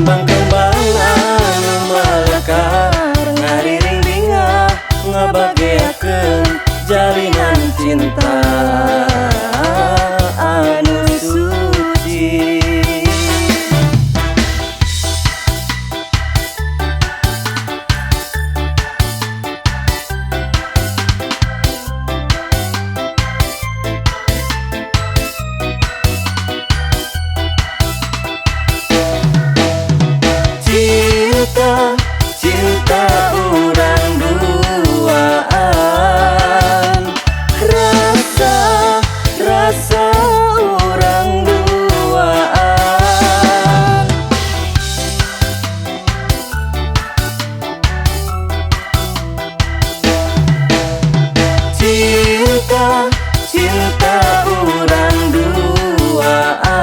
Kembang-kembang anu melekar ngariring bingah ngabageakeun jalinan cinta anu suci. Cinta urang duaan, rasa urang duaan. Cinta urang duaan,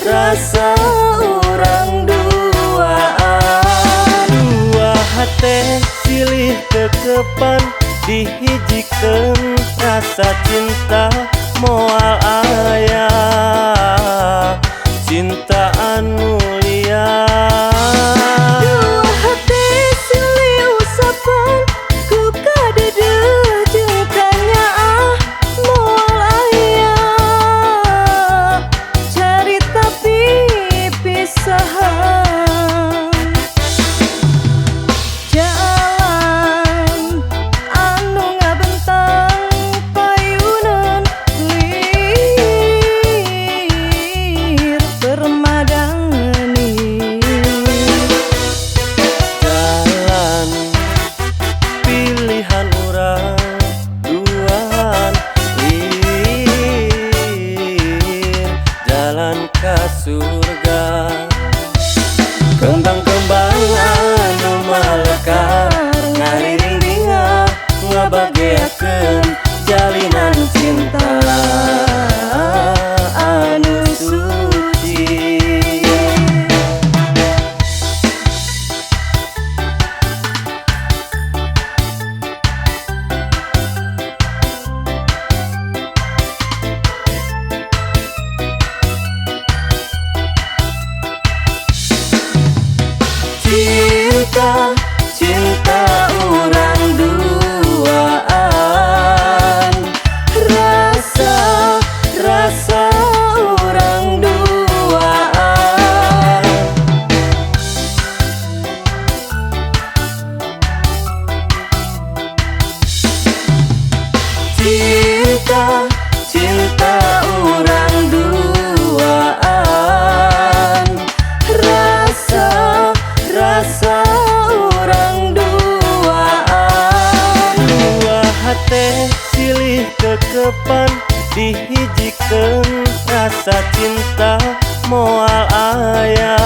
rasa urang duaan. Dua hate silih kekepan dihijikeun rasa cinta moal aya cinta anu liar. Dua hati silih usapan ku kadede jeung kanyaah moal aya carita pipisahan. Jalan anu ngabentang payunan lir permadani. Jalan pilihan urang duaan lir jalan ka surga. Kembang-kembang anu melekar ngariring bingah ngabageakeun jalinan cinta anu suci. Cinta urang duaan, rasa urang duaan. Cinta urang duaan, rasa urang duaan. Dua hate silih kekepan dihijikeun rasa cinta moal aya